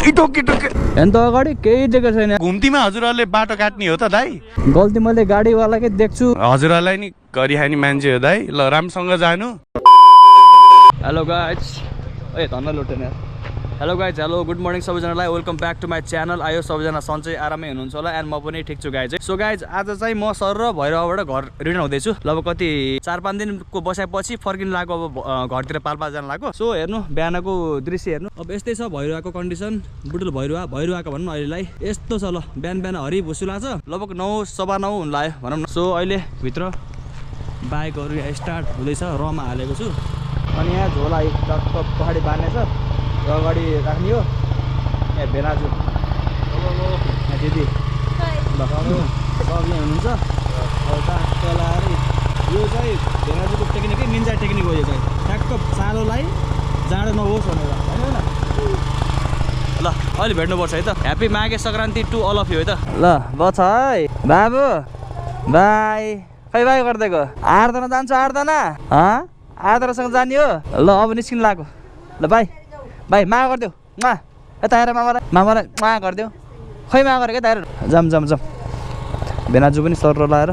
हेर्नु त अगाडि केही देखेको छैन। घुम्तीमा हजुरहरूले बाटो काट्ने हो त दाइ? गल्ती मैले गाडीवालाकै देख्छु। हजुरहरूलाई नि गरिहानी मान्छे हो दाइ। ल राम्रोसँग जानु। हेलो गाइज, ए धन्न लुटेन। Hello guys, hello good morning सबैजनालाई। Welcome back to my channel. आयो सबैजना सन्चै आरामै हुनुहुन्छ होला एन्ड म पनि ठिक छु गाइज। सो गाइज आज चाहिँ म सर र भैरवबाट घर रिटर्न हुँदैछु। लगभग कति 4-5 दिनको बसाएपछि फर्किनु लाग्यो। अब घरतिर पाल्पा जानु लाग्यो। सो हेर्नु बिहानको दृश्य हेर्नु। अब यस्तै छ भैरवाको कन्डिसन। बुटुल भैरवाको भनौँ न अहिलेलाई यस्तो छ। ल बिहान हरि भुसु लाग्छ। लगभग 9:15 हुन लाग्यो भनौँ न। सो अहिले भित्र बाइकहरू यहाँ स्टार्ट हुँदैछ। रमा हालेको छु अनि यहाँ झोला टक्क पछाडि बाँध्ने छ, अगाडि राख्ने हो। यहाँ भेनाजु यहाँ दिदी ल सब यहाँ हुनुहुन्छ। यो चाहिँ भेनाजुको टेक्निकै निन्जा टेक्निक हो। यो चाहिँ ठ्याक्क चालोलाई जाडो नहोस् भनेर होइन न। ल अहिले भेट्नुपर्छ है त। Happy Maghe Sankranti to all of you है त। ल बछ है बाबु, बाई। खै बाई गरिदिएको आर्दना जान्छ। आर्दना आर्दनासँग जाने हो। ल अब निस्किनु लाग्यो। ल बाई बाई मा गरिदेऊ। यता हेर मामालाई मा गरिदेऊ। खै मा गरेको यता हेर। जाम भेनाजु पनि सर लाएर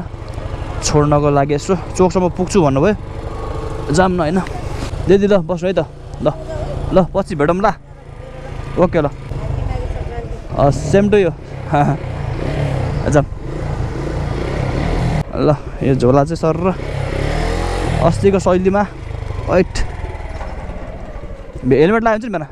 छोड्नको लागि यसो चोकसम्म पुग्छु भन्नुभयो। जाम न होइन दिदी। ल बस्नु है त। ल पछि भेटौँ ल। ओके ल सेम टु यु। जाम। ल यो झोला चाहिँ सर र अस्तिको शैलीमा वाइट हेलमेट लगाइन्छ नि बेला।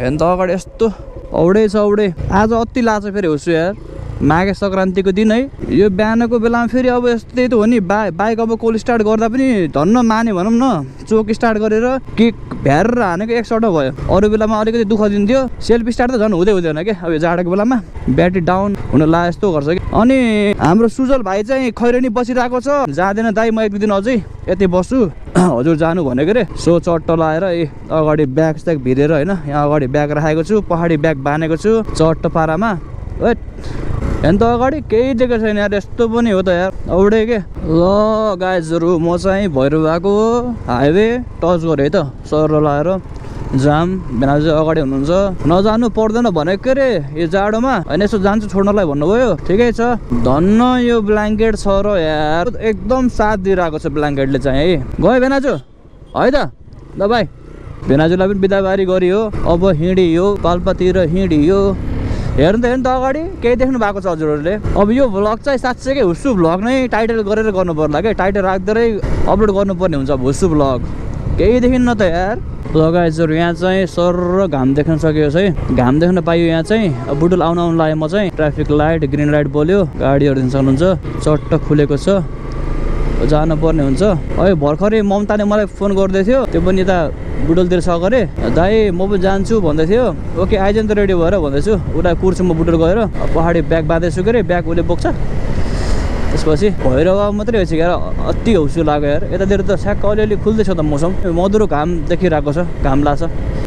हेर्नु त अगाडि यस्तो औडै छ औडै। आज अति लाग्छ फेरि होस् यार। माघे सङ्क्रान्तिको दिन है। यो बिहानको बेलामा फेरि अब यस्तै त हो नि। बाइक अब कोल स्टार्ट गर्दा पनि धन्न माने भनौँ न। चोक स्टार्ट गरेर किक भ्यार हानेको एकसट्ठ भयो। अरू बेलामा अलिकति दुःख दिन्थ्यो। सेल्फ स्टार्ट त झन् हुँदैन क्या अब यो जाडोको बेलामा। ब्याट्री डाउन हुन ला यस्तो गर्छ कि। अनि हाम्रो सुजल भाइ चाहिँ खैरेनी बसिरहेको छ। जाँदैन दाइ म 1-2 दिन अझै यतै बस्छु हजुर जानु भनेको रे। सो चट्ट लाएर अगाडि ब्याग स्याग भिरेर होइन यहाँ अगाडि ब्याग राखेको छु, पछाडि ब्याग बाँधेको छु चट्ट पारामा। वेट हेर्नु त अगाडि केही देखेको छैन यार। यस्तो पनि हो त यार औडे के। ल गाइजहरू म चाहिँ भैरवाको हाइवे टच गरेँ है त। सर लाएर जाम। भेनाजु अगाडि हुनुहुन्छ। नजानु पर्दैन भनेको के अरे यो जाडोमा होइन। यसो जान्छु छोड्नलाई भन्नुभयो। ठिकै छ। धन्न यो ब्ल्याङ्केट छ र यार एकदम साथ दिइरहेको छ ब्ल्याङ्केटले चाहिँ है। गयो भेनाजु है त। ल भाइ भेनाजुलाई पनि बिदाबारी गरियो। अब हिँडियो पाल्पातिर हिँडियो। हेर्नु त अगाडि केही देख्नु भएको छ हजुरहरूले। अब यो भ्लग चाहिँ साँच्चैकै हुस्सु भ्लग नै टाइटल गरेर गर्नु पर्ला क्या। टाइटल राख्दै अपलोड गर्नुपर्ने हुन्छ हुस्सु भ्लग। केही देखिन्न त यार। लगाइजहरू यहाँ चाहिँ सर र घाम देख्न सकियोस् है। घाम देख्न पाइयो यहाँ चाहिँ। अब बुटुल आउन लाग्यो। म चाहिँ ट्राफिक लाइट ग्रिन लाइट बोल्यो। गाडीहरू दिन सक्नुहुन्छ चट्ट खुलेको छ। जानुपर्ने हुन्छ। अहिले भर्खरै ममताले मलाई फोन गर्दै थियो। त्यो पनि यता बुटुलतिर छ गरे। दाइ म पनि जान्छु भन्दै थियो। ओके आइज नि त रेडी भएर भन्दैछु। उता कुर्छु म बुटुल गएर। पहाडी ब्याग बाँधेछु के अरे। ब्याग उसले बोक्छ। त्यसपछि भैरवा मात्रै होइछ यार। अति हौसु लाग्यो यार। यतातिर त स्याक्क अलिअलि खुल्दैछ त मौसम। मधुरो घाम देखिरहेको छ। घाम लाग्छ।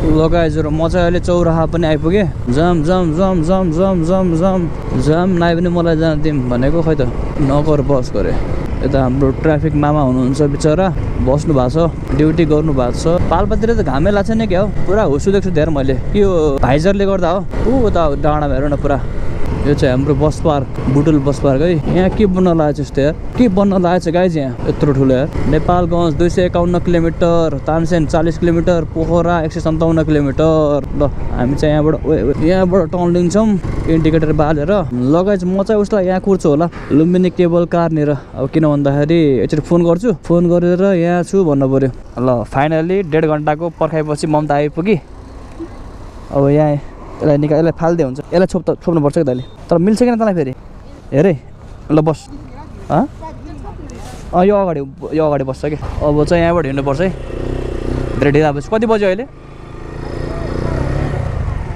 लगाइजहरू म चाहिँ अहिले चौराहा पनि आइपुगेँ। जाम नाइ पनि मलाई जान दिउँ भनेको खै त नगर बस गरे। यता हाम्रो ट्राफिक मामा हुनुहुन्छ बिचरा बस्नु भएको छ। ड्युटी गर्नु भएको छ। पाल्पातिर त घामै लाग्छ नि क्या हो। पुरा हुसु देख्छु धेरै मैले। यो भाइजरले गर्दा हो। उता डाँडामा हेर न पुरा। यो चाहिँ हाम्रो बस पार्क बुटुल बस पार्क है। यहाँ के बन्न लागेको छ यस्तो यार। के बन्न लागेको छ गाइज यहाँ यत्रो ठुलो यार। Nepalgunj 251 kilometre, Tansen 40 kilometre, Pokhara 157 kilometre. ल हामी चाहिँ यहाँबाट टर्न लिन्छौँ इन्डिकेटर बालेर। लगाइज म चाहिँ उसलाई यहाँ कुर्छु होला लुम्बिनी केबल कारनिर। अब किन भन्दाखेरि एकचोटि फोन गर्छु। फोन गरेर यहाँ छु भन्नु पऱ्यो। ल फाइनली 1.5 घन्टाको पर्खाइपछि ममता आइपुगी। अब यहाँ यसलाई फाल्दै हुन्छ। यसलाई छोप्नुपर्छ कि तैँले। तर मिल्छ किन तँलाई फेरि हेरे। ल बस यो अगाडि बस्छ कि। अब चाहिँ यहाँबाट हिँड्नुपर्छ है। धेरै ढिला भएपछि कति बज्यो अहिले?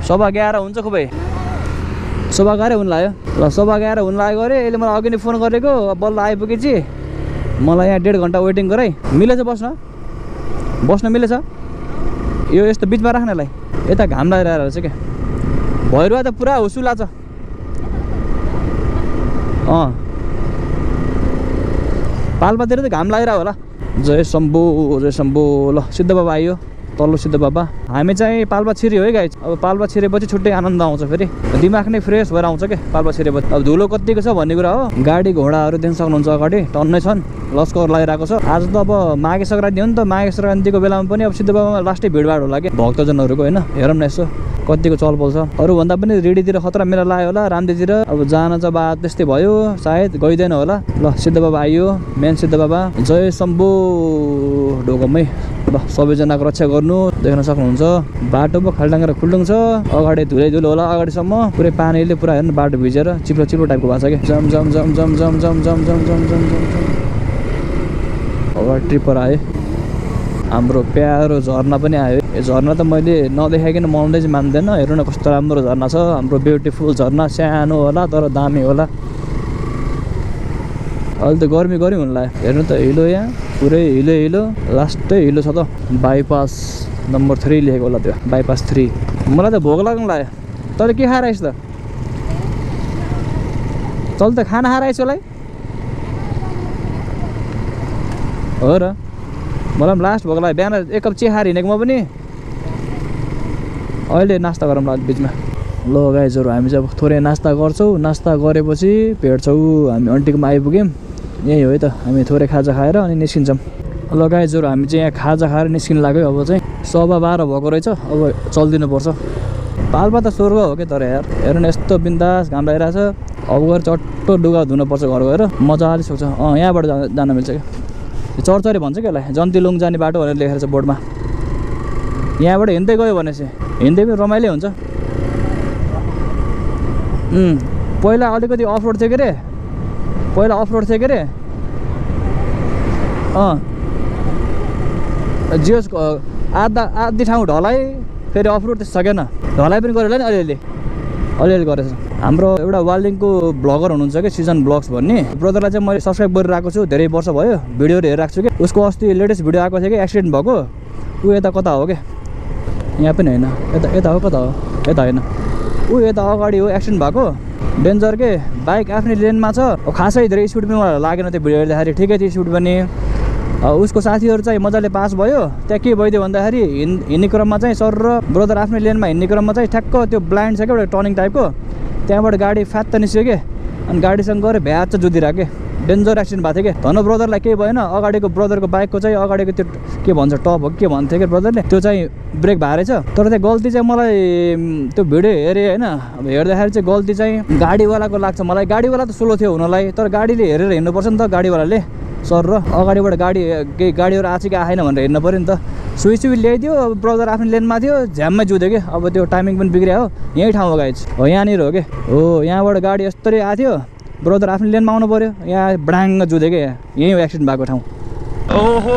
11:15 हुन्छ खुबै। 11:15 हुन लाग्यो। ल 11:15 हुन लाग्यो अरे। यसले मलाई अघि नै फोन गरेको। बल्ल आइपुगेपछि मलाई यहाँ 1.5 घन्टा वेटिङ गराइ। मिलेछ बस्न मिलेछ। यो यस्तो बिचमा राख्नलाई यता घाम लगाइरहेको छ क्या। भैरवा त पुरा हुसु लाग्छ। पाल्पातिर त घाम लागिरहेको होला। जय शम्भु ल सिद्ध बाबा आइयो। तल्लो सिद्ध बाबा। हामी चाहिँ पाल्पा छिर्यो है गाइज। अब पाल्पा छिरेपछि छुट्टै आनन्द आउँछ, फेरि दिमाग नै फ्रेस भएर आउँछ क्या पाल्पा छिरेपछि। अब धुलो कतिको छ भन्ने कुरा हो। गाडी घोडाहरू देख्न सक्नुहुन्छ अगाडि टन्नै छन्, लस्कर लगाइरहेको छ। आज त अब माघे सङ्क्रान्ति हो नि त, माघे सङ्क्रान्तिको बेलामा पनि अब सिद्ध बाबामा लास्टै भिडभाड होला क्या भक्तजनहरूको होइन। हेरौँ न यसो कतिको चलपल छ। अरूभन्दा पनि रेडीतिर खतरा मेला लाग्यो होला, रामदेवतिर अब जान चाहिँ बात त्यस्तै भयो, सायद गइँदैन होला। ल सिद्ध बाबा आइयो, मेन सिद्ध बाबा। जय शम्भु ढोकमै। ल सबैजनाको रक्षा गर्नु। देख्न सक्नुहुन्छ बाटो पो खाल्डाङ्गेर खुल्डुङ छ, अगाडि धुलै धुलो होला अगाडिसम्म। पुरै पानीले पुरा हेर्नु बाटो भिजेर चिप्लो चिप्लो टाइपको भएको छ क्या। जम जम जम जम जम जम जम जम जम जम जम। अगाडि ट्रिपर आयो, हाम्रो प्यारो झर्ना पनि आयो। यो झर्ना त मैले नदेखाइकन मनाउँदै चाहिँ मान्दैन। हेर्नु न कस्तो राम्रो झर्ना छ, हाम्रो ब्युटिफुल झर्ना। सानो होला तर दामी होला। अहिले त गर्मी हुन लाग्यो। हेर्नु त हिलो, यहाँ पुरै हिलो लास्टै हिलो छ त। बाइपास नम्बर 3 लेखेको होला त्यो, बाइपास 3। मलाई त भोक लाग्नु लाग्यो। तैँले के खाएर आइस् त? तैँले त खाना खाएर आइस् होला है? हो र, मलाई पनि लास्ट भोक लाग्यो। बिहान 1 कप चिया खाएर हिँडेको म पनि। अहिले नास्ता गरौँ ल बिचमा। ल गाइजहरू हामी चाहिँ अब थोरै नास्ता गर्छौँ। नास्ता गरेपछि भेट्छौँ हामी आन्टीकोमा आइपुग्यौँ। यही हो है त, हामी थोरै खाजा खाएर अनि निस्किन्छौँ। ल गाइजहरू हामी चाहिँ यहाँ खाजा खाएर निस्किनु लाग्यो। अब चाहिँ 12:15 भएको रहेछ, अब चल्दिनु पर्छ। पाल्पा त स्वर्ग हो क्या तर यार। हेर्नु न यस्तो बिन्दास घाम लागिरहेछ। अब गएर चट्टो लुगा धुनुपर्छ घर गएर, मजाले सुक्छ। यहाँबाट जान मिल्छ क्या। चरचरी भन्छ क्या यसलाई, जन्तीलुङ जाने बाटो भनेर लेखेर छ बोर्डमा। यहाँबाट हिँड्दै गयो भने चाहिँ हिँड्दै पनि रमाइलो हुन्छ। पहिला अलिकति अफ रोड थियो के अरे, जियोस् आधी ठाउँ ढलाइ, फेरि अफ रोड त्यस्तो सकेन। ढलाइ पनि गरेर नि अलिअलि गरेछ। हाम्रो एउटा वाल्डिङको ब्लगर हुनुहुन्छ क्या, सिजन ब्लग्स भन्ने ब्रदरलाई चाहिँ मैले सब्सक्राइब गरिरहेको छु। धेरै वर्ष भयो भिडियोहरू हेरिरहेको छु क्या। उसको अस्ति लेटेस्ट भिडियो आएको थियो कि एक्सिडेन्ट भएको। ऊ यता कता हो क्या, यहाँ पनि होइन, यता हो कता हो, यता होइन, ऊ यता अगाडि हो एक्सिडेन्ट भएको। डेन्जर के, बाइक आफ्नै लेनमा छ। खासै धेरै स्पिड पनि मलाई लागेन त्यो भिडियो हेर्दाखेरि, ठिकै थियो स्पिड पनि। उसको साथीहरू चाहिँ मजाले पास भयो। त्यहाँ के भइदियो भन्दाखेरि हिँड्ने क्रममा चाहिँ सर र ब्रदर आफ्नै लेनमा हिँड्ने क्रममा चाहिँ ठ्याक्क त्यो ब्लाइन्ड छ क्या एउटा टर्निङ टाइपको, त्यहाँबाट गाडी फ्यात्त निस्क्यो क्या। अनि गाडीसँग गएर भ्याच जुधिरहेको क्या। डेन्जर एक्सिडेन्ट भएको थियो क्या। धन ब्रदरलाई केही भएन। अगाडिको ब्रदरको बाइकको चाहिँ अगाडिको त्यो के भन्छ टप हो के भन्थ्यो क्या ब्रदरले, त्यो चाहिँ ब्रेक भएछ। तर त्यो गल्ती चाहिँ मलाई त्यो भिडियो हेरेँ होइन, अब हेर्दाखेरि चाहिँ गल्ती चाहिँ गाडीवालाको लाग्छ मलाई। गाडीवाला त स्लो थियो हुनलाई, तर गाडीले हेरेर हिँड्नुपर्छ नि त गाडीवालाले। सर र अगाडिबाट केही गाडीहरू आछ कि आएन भनेर हेर्नु पऱ्यो नि त। स्विच ल्याइदियो, ब्रदर आफ्नो लेनमा थियो, झ्याममै जुध्यो कि। अब त्यो टाइमिङ पनि बिग्रियो हो। यही ठाउँ हो गाइज, हो यहाँनिर हो कि। हो यहाँबाट गाडी यस्तरी आएको थियो, ब्रदर आफ्नो लेनमा आउनु पऱ्यो, यहाँ ब्राङ्ग जुध्यो कि। यहीँ हो एक्सिडेन्ट भएको ठाउँ। ओहो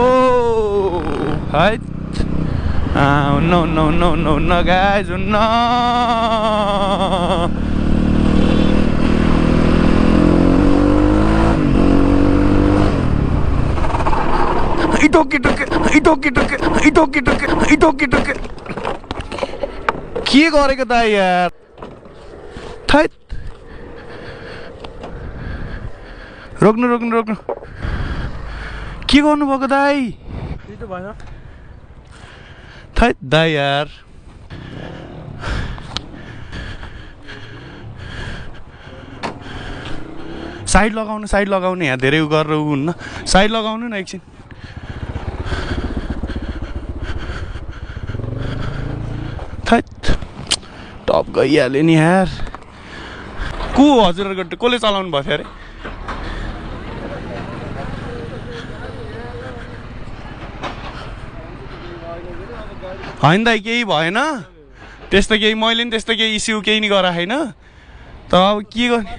है no no no no no guys no. के गरेको दाइ यार, थैट। रोक्नु के गर्नुभएको दाइ? थैट दाइ यार। साइड लगाउनु यहाँ धेरै उ गरेर हुन्न। साइड लगाउनु न एकछिन। टप गइहाल्यो नि यार। को हजुरहरूको कसले चलाउनु भएको थियो अरे? होइन दाइ केही भएन त्यस्तो केही, मैले पनि त्यस्तो केही इस्यु केही नि गराएको छैन। तर अब के गर्ने,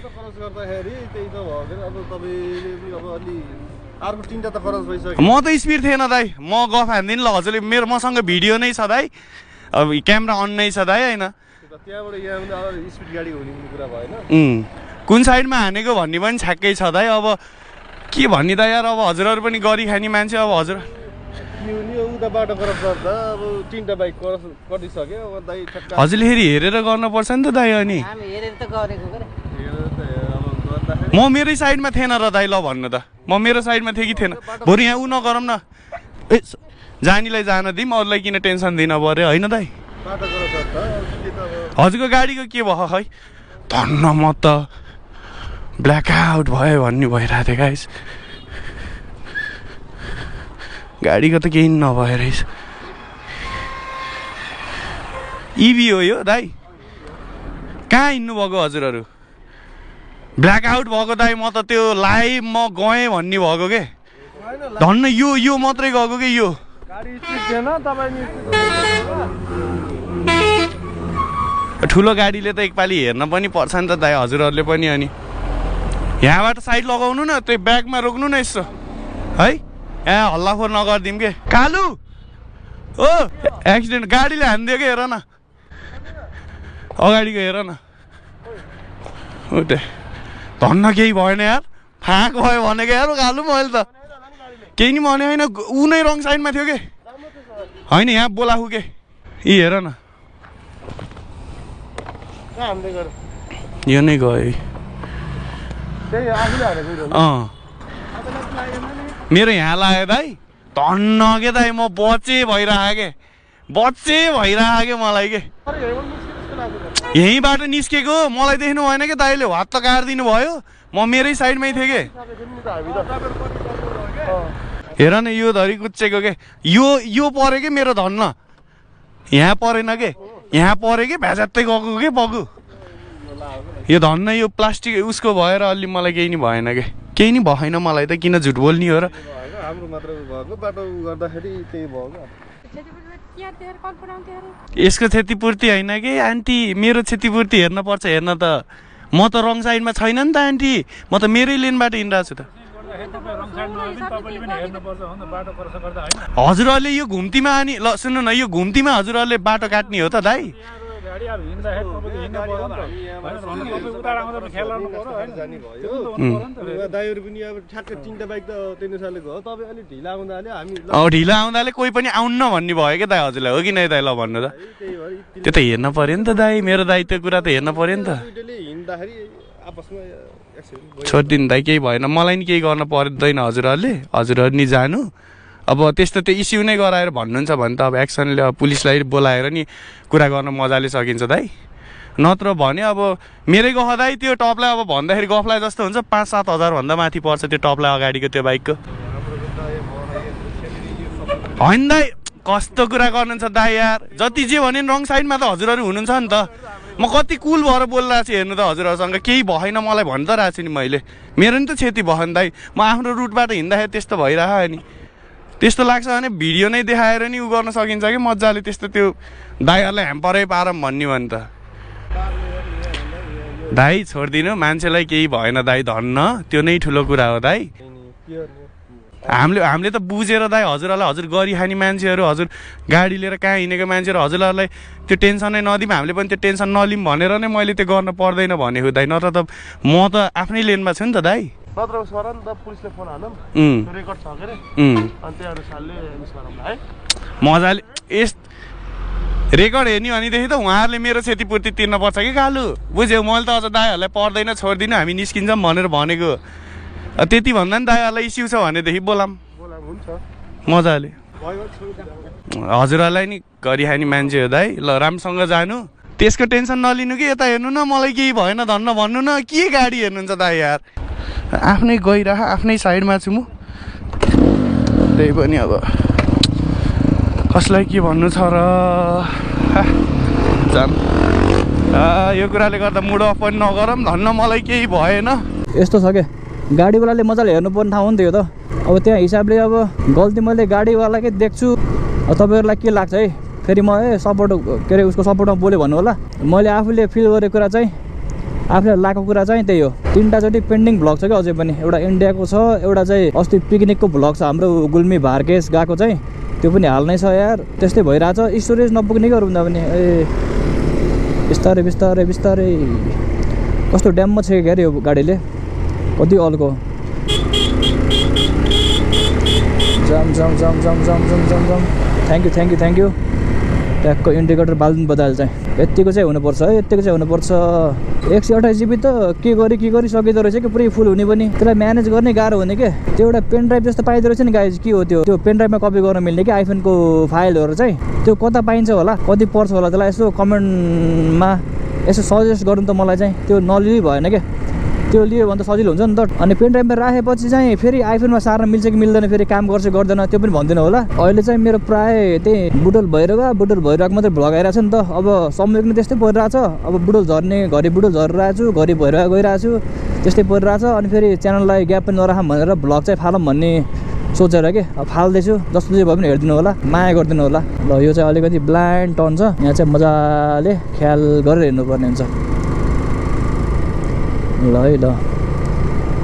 म त स्पिड थिएन दाइ, म गफ हान्दिनँ ल। हजुरले मेरो मसँग भिडियो नै छ दाइ, अब क्यामेरा अन नै छ दाइ होइन। कुन साइडमा हानेको भन्ने पनि छ्याक्कै छ दाइ। अब के भन्ने त यार, अब हजुरहरू पनि गरी खाने मान्छे। अब हजुर हजुरले फेरि हेरेर गर्नुपर्छ नि त दाइ। अनि म मेरै साइडमा थिएन र दाइ, ल भन्नु त म मेरो साइडमा थिएँ कि थिएन। बरु यहाँ उ नगरौँ न। ए जानीलाई जान दिउँ, अरूलाई किन टेन्सन दिन पऱ्यो होइन दाइ? हजुरको गाडीको के भयो खै? धन्न म त ब्ल्याकआउट भयो भन्ने भइरहेको थियो गाइस। गाडीको त केही नभए रहेछ। इभी हो यो दाइ? कहाँ हिँड्नु भएको हजुरहरू? ब्ल्याकआउट भएको दाइ, म त त्यो लाइभ म गएँ भन्ने भएको के। धन्न यो मात्रै गएको कि यो ठुलो गाडीले त एकपालि हेर्न पनि पर्छ नि त दाइ हजुरहरूले पनि। अनि यहाँबाट साइड लगाउनु न, त्यो ब्यागमा रोक्नु न यसो है। यहाँ हल्लाफोर नगरिदिउँ के। कालु ओ एक्सिडेन्ट गाडीले हानिदियो कि, हेर न अगाडिको हेर न। उठे धन्न केही भएन यार, फाँक भयो भनेको यार कालु। मैले त केही नि भने होइन, ऊ नै रङ साइडमा थियो कि होइन, यहाँ बोलाऊ के। यी हेर न, यो नै गयो। मेरो यहाँ लाग्यो दाइ, धन्न के दाइ म बचे भइरह के मलाई के। यहीँबाट निस्केको मलाई देख्नु भएन कि दाइले हात त काटिदिनु भयो, म मेरै साइडमै थिएँ कि। हेर न यो धरी कुच्चेको के, यो पऱ्यो कि मेरो धन्न। यहाँ परेन के, यहाँ पऱ्यो कि भ्याजत्तै गएको के बगु। यो धन्न यो प्लास्टिक उसको भएर अलि मलाई केही नि भएन के। केही नि भएन मलाई त, किन झुट बोल्ने हो र। यसको क्षतिपूर्ति होइन कि आन्टी, मेरो क्षतिपूर्ति हेर्न पर्छ। हेर्न त म त रङ साइडमा छैन नि त आन्टी, म त मेरै लेनबाट हिँडिरहेको छु त। हजुरहरूले यो घुम्तीमा अनि ल सुन्नु न, यो घुम्तीमा हजुरहरूले बाटो काट्ने हो त दाइ? ढिला आउँदाले कोही पनि आउन्न भन्ने भयो क्या दाइ हजुरलाई, हो कि नै दाइ? ल भन्नु त, त्यो त हेर्न पर्यो नि त दाइ, मेरो दाइ त्यो कुरा त हेर्न पर्यो नि त। छोडिदिनु दाइ, केही भएन, मलाई नि केही गर्न पर्दैन। हजुरहरू नि जानु। अब त्यस्तो त्यो इस्यु नै गराएर भन्नुहुन्छ भने त अब एक्सनले पुलिसलाई बोलाएर नि कुरा गर्न मजाले सकिन्छ दाइ। नत्र भने अब मेरै गफ दाइ, त्यो टपलाई अब भन्दाखेरि गफलाई जस्तो हुन्छ, 5-7 हजार भन्दा माथि पर्छ त्यो टपलाई अगाडिको त्यो बाइकको। होइन दाइ, कस्तो कुरा गर्नुहुन्छ दाइ यार, जति जे भने रङ साइडमा त हजुरहरू हुनुहुन्छ नि त। म कति कुल भएर बोलिरहेको छु हेर्नु त हजुरहरूसँग, केही भएन मलाई भनि त रहेको छु नि मैले। मेरो नि त क्षति भयो नि दाइ, म आफ्नो रुटबाट हिँड्दाखेरि त्यस्तो भइरह्यो नि। त्यस्तो लाग्छ भने भिडियो नै देखाएर नि उ गर्न सकिन्छ कि मजाले। त्यस्तो त्यो दाइहरूलाई ह्याम्परै पारौँ भन्ने भने त दाइ छोडिदिनु, मान्छेलाई केही भएन दाइ, धन्न त्यो नै ठुलो कुरा हो दाइ। हामीले त बुझेर दाइ हजुरहरूलाई, हजुर गरिखाने मान्छेहरू, हजुर गाडी लिएर कहाँ हिँडेको मान्छेहरू, हजुरहरूलाई त्यो टेन्सनै नदिउँ, हामीले पनि त्यो टेन्सन नलिउँ भनेर नै मैले त्यो गर्न पर्दैन भनेको दाइ। नत्र त म त आफ्नै लेनमा छु नि त दाइ। मजाले यस रेकर्ड हेर्ने भनेदेखि त उहाँहरूले मेरो क्षतिपूर्ति तिर्नुपर्छ कि कालु, बुझ्यौ? मैले त अझ दाइहरूलाई पर्दैन छोडिदिनु, हामी निस्किन्छौँ भनेर भनेको। त्यति भन्दा नि दाइहरूलाई इस्यु छ भनेदेखि बोलाम मजाले। हजुरहरूलाई नि गरिखाने मान्छे हो दाइ, ल राम्रोसँग जानु, त्यसको टेन्सन नलिनु कि। यता हेर्नु न, मलाई केही भएन धन्न भन्नु न, के गाडी हेर्नुहुन्छ दाइ यार। आफ्नै गइरह, आफ्नै साइडमा छु म, त्यही पनि अब कसलाई के भन्नु छ र। जाम यो कुराले गर्दा मुड अफ पनि नगरौँ, धन्न मलाई केही भएन। यस्तो छ क्या, गाडीवालाले मजाले हेर्नुपर्ने ठाउँ हो नि त यो त। अब त्यहाँ हिसाबले अब गल्ती मैले गाडीवालाकै देख्छु। तपाईँहरूलाई के लाग्छ है, फेरि म सपोर्ट के अरे उसको सपोर्टमा बोल्यो भन्नु होला। मैले आफूले फिल गरेको कुरा चाहिँ, आफूले लगाएको कुरा चाहिँ त्यही हो। 3टा पेन्डिङ भ्लग छ क्या अझै पनि। एउटा इन्डियाको छ, एउटा चाहिँ अस्ति पिकनिकको भ्लग छ हाम्रो गुल्मी भार्केस गएको चाहिँ, त्यो पनि हाल्नै छ यार। त्यस्तै भइरहेछ, स्टोरेज नपुग्ने क्या रुँदा पनि। बिस्तारै बिस्तारै बिस्तारै कस्तो ड्याममा छ क्या अरे यो गाडीले, कति अल्को। जाम जाम जाम जाम जाम जाम जाम जाम। Thank you. ट्याक्क इन्डिकेटर बाल्नु बदाल चाहिँ यतिको चाहिँ हुनुपर्छ है, यतिको चाहिँ हुनुपर्छ। 128 GB त के गरी सकिँदो रहेछ कि पुरै फुल हुने पनि, त्यसलाई म्यानेज गर्ने गाह्रो हुने के। त्यो एउटा पेन ड्राइभ जस्तो पाइदो रहेछ नि गाइज, के हो त्यो पेन ड्राइभमा कपी गर्न मिल्ने कि आइफोनको फाइलहरू चाहिँ, त्यो कता पाइन्छ होला, कति पर्छ होला त्यसलाई यसो कमेन्टमा यसो सजेस्ट गर्नु त मलाई चाहिँ। त्यो नलिई भएन क्या, त्यो लियो भने त सजिलो हुन्छ नि त। अनि पेन ड्राइभमा राखेपछि चाहिँ फेरि आइफोनमा सार्न मिल्छ कि मिल्दैन, फेरि काम गर्छ गर्दैन त्यो पनि भन्दिनँ होला। अहिले चाहिँ मेरो प्रायः त्यही बुटोल भइरहेको मात्रै भ्लग आइरहेको छ नि त। अब संयोग नै त्यस्तै परिरहेछ, अब बुटोल झर्ने घरि बुटोल झरिरहेको छु, घरि भइरहेको गइरहेको छु, त्यस्तै परिरहेछ। अनि फेरि च्यानललाई ग्याप पनि नराखौँ भनेर भ्लग चाहिँ फालौँ भन्ने सोचेर के अब फाल्दैछु। जस्तो जे भए पनि हेरिदिनु होला, माया गरिदिनु होला। ल यो चाहिँ अलिकति ब्लाइन्ड टर्न छ, यहाँ चाहिँ मजाले ख्याल गरेर हिँड्नुपर्ने हुन्छ। ल है ल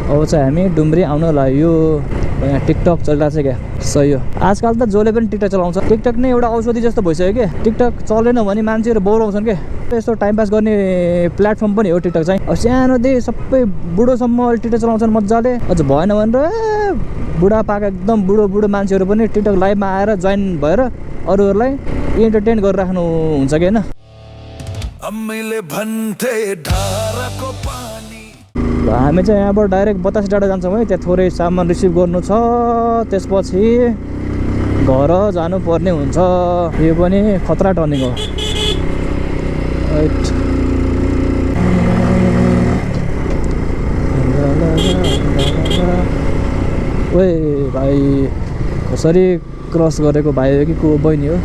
अब चाहिँ हामी डुम्री आउनु लाग्यो। यहाँ टिकटक चलिरहेको छ क्या, सही हो। आजकल त जसले पनि टिकटक चलाउँछ, टिकटक नै एउटा औषधि जस्तो भइसक्यो क्या। टिकटक चलेन भने मान्छेहरू बौराउँछन् क्या, यस्तो टाइम पास गर्ने प्लेटफर्म पनि हो टिकटक चाहिँ। अब सानोदेखि सबै बुढोसम्म अहिले टिकटक चलाउँछन् मजाले। अझ भएन भनेर बुढापाका एकदम बुढो मान्छेहरू पनि टिकटक लाइभमा आएर जोइन भएर अरूहरूलाई इन्टरटेन गरिराख्नु हुन्छ कि होइन। हामी चाहिँ यहाँबाट डाइरेक्ट बतासे डाँडा जान्छौँ है, त्यहाँ थोरै सामान रिसिभ गर्नु छ, त्यसपछि घर जानुपर्ने हुन्छ। यो पनि खतरा टर्निङ हो। ओए भाइ कसरी क्रस गरेको भाइ हो कि को बहिनी हो।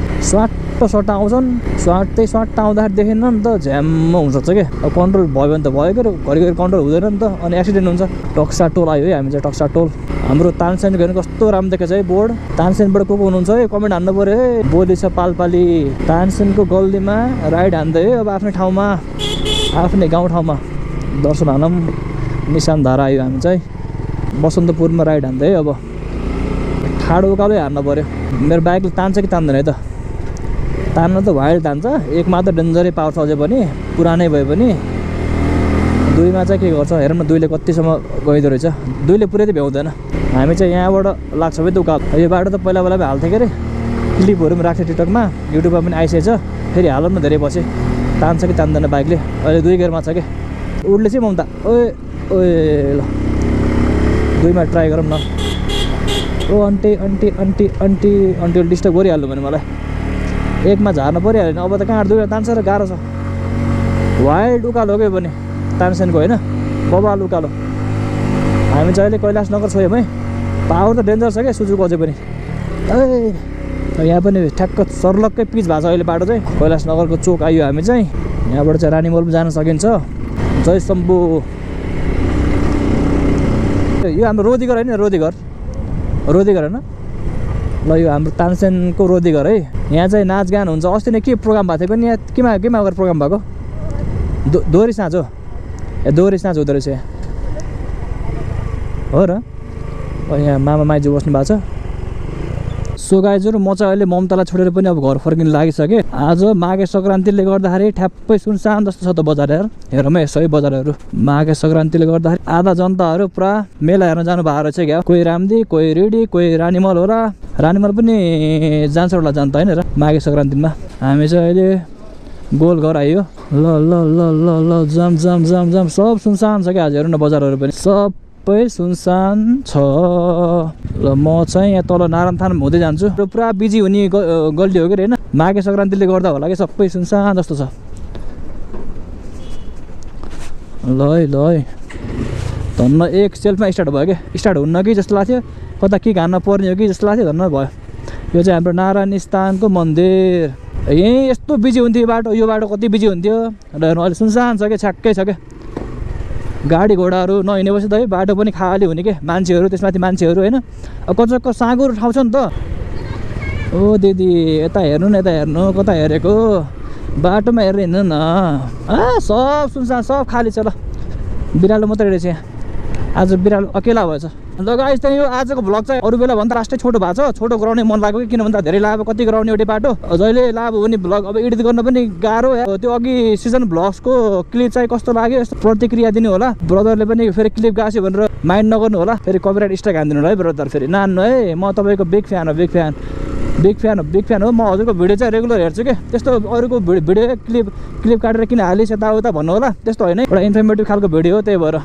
स्वाट आउँछन्, स्वाट आउँदाखेरि देखेन नि त झ्याम्म हुनसक्छ क्या। अब कन्ट्रोल भयो भने त भयो क्या, घरि कन्ट्रोल हुँदैन नि त, अनि एक्सिडेन्ट हुन्छ। टक्सा टोल आयो है, हामी चाहिँ टक्सा टोल। हाम्रो तानसेनको हेर्नु कस्तो राम्रो देखेको छ है बोर्ड। तानसेनबाट को हुनुहुन्छ है कमेन्ट हान्नु पऱ्यो है। बोली छ पालपाली तानसेनको गल्लीमा राइड हान्दै है। अब आफ्नै ठाउँमा आफ्नै गाउँठाउँमा दर्शन हानौँ। निशान धारा आयो हामी चाहिँ बसन्तपुरमा राइड हान्दै है। अब ठाडो उकालै हान्नु पऱ्यो। मेरो बाइकले तान्छ कि तान्दैन है त। तान्न त वाइल्ड तान्छ, एकमा त डेन्जरै पावर छ अझै पनि, पुरानै भए पनि। दुईमा चाहिँ के गर्छ हेरौँ न, दुईले कतिसम्म गइदो रहेछ। दुईले पुरै त भ्याउँदैन। हामी चाहिँ यहाँबाट लाग्छ है त उकालो। यो बाटो त पहिला हाल्थ्यो के अरे, क्लिपहरू पनि राख्थ्यो टिकटकमा, युट्युबमा पनि आइसकेछ। फेरि हालौँ न धेरै पछि, तान्छ कि तान्दैन बाइकले। अहिले 2 गियरमा छ क्या उडले चाहिँ ममता। ओए ल दुईमा ट्राई गरौँ न। ओ आन्टी डिस्टर्ब गरिहाल्नु भने मलाई एकमा झार्नु परिहाल्यो नि। अब त कहाँ दुईवटा तान्छ र गाह्रो छ। वाइल्ड उकालो हो क्या पनि तानसेनको होइन, बबाल उकालो। हामी चाहिँ अहिले कैलाशनगर छोयौँ है। पावर त डेन्जर छ क्या सुजुको अझै पनि। यहाँ पनि ठ्याक्क सर्लक्कै पिच भएको छ अहिले बाटो चाहिँ। कैलाशनगरको चोक आयो हामी चाहिँ। यहाँबाट चाहिँ रानीमल पनि जान सकिन्छ। जय शम्भु। यो हाम्रो रोदीघर होइन, रोदीघर होइन ल। यो हाम्रो तानसेनको रोदीघर है। यहाँ चाहिँ नाचगान हुन्छ। अस्ति नै के प्रोग्राम भएको थियो पनि यहाँ, केमा गएर प्रोग्राम भएको, दोहोरी साँझ हो। दोहोरी साँझ हुँदो रहेछ यहाँ हो र। यहाँ मामा माइजू बस्नु भएको छ। सो गाइजहरू म चाहिँ अहिले ममतालाई छोडेर पनि अब घर फर्किन लागिसकेँ। आज माघे सङ्क्रान्तिले गर्दाखेरि ठ्याप्पै सुनसान जस्तो छ त बजार। हेरौँ है सबै बजारहरू। माघे सङ्क्रान्तिले गर्दाखेरि आधा जनताहरू पुरा मेला हेर्न जानु भएको रहेछ क्या। कोही रामदी, कोही रेडी, कोही रानीमल होला। रानीमल पनि जान्छ होला जनता होइन र माघे सङ्क्रान्तिमा। हामी चाहिँ अहिले गोलघर आयो। ल जाम सब सुनसान छ क्या आज। हेर्नु न बजारहरू पनि सबै सुनसान छ। ल म चाहिँ यहाँ तल नारायणथान हुँदै जान्छु। र पुरा बिजी हुने गल्ली हो कि होइन, माघे सङ्क्रान्तिले गर्दा होला कि सबै सुनसान जस्तो छ। ल है धन्न एक सेल्फमा स्टार्ट भयो क्या। स्टार्ट हुन्न कि जस्तो लाग्थ्यो, कता के खान पर्ने हो कि जस्तो लाग्थ्यो। धन्न भयो। यो चाहिँ हाम्रो नारायण स्थानको मन्दिर। यहीँ यस्तो बिजी हुन्थ्यो बाटो। यो बाटो कति बिजी हुन्थ्यो र अहिले सुनसान छ क्या, छ्याक्कै छ क्या। गाडी घोडाहरू नहिँडेपछि त है बाटो पनि खाली हुने के। मान्छेहरू त्यसमाथि मान्छेहरू होइन। अब कच्चक्क साँगुरो ठाउँ छ नि त। ओ दिदी यता हेर्नु न, यता हेर्नु, कता हेरेको बाटोमा हेरेर हिँड्नु न। सब सुनसान, सब खाली छ। ल बिरालो मात्रै रहेछ यहाँ। आज बिरालो अकेला भएछ। ल गाइस चाहिँ यो आजको भ्लग चाहिँ अरू बेला भन्दा राष्ट्रै छोटो भएको छ। छोटो गराउने मन लाग्यो कि, किन भन्दा धेरै लाभ कति गराउने एउटै बाटो। जहिले लाभ हुने भ्लग अब एडिट गर्न पनि गाह्रो। त्यो अघि सिजन भ्लग्सको क्लिप चाहिँ कस्तो लाग्यो यस्तो प्रतिक्रिया दिनु होला। ब्रदरले पनि फेरि क्लिप गाँस्यो भनेर माइन्ड नगर्नु होला। फेरि कपिराइट स्ट्राइक हानिदिनु होला है ब्रदर। फेरि नान्नु है, म तपाईँको बिग फ्यान हो, बिग फ्यान। बिग फ्यान हो। म हजुरको भिडियो चाहिँ रेगुलर हेर्छु कि, त्यस्तो अरूको भिडियो क्लिप काटेर किन हालिस् यताउता भन्नु होला, त्यस्तो होइन। एउटा इन्फर्मेटिभ खालको भिडियो हो, त्यही भएर।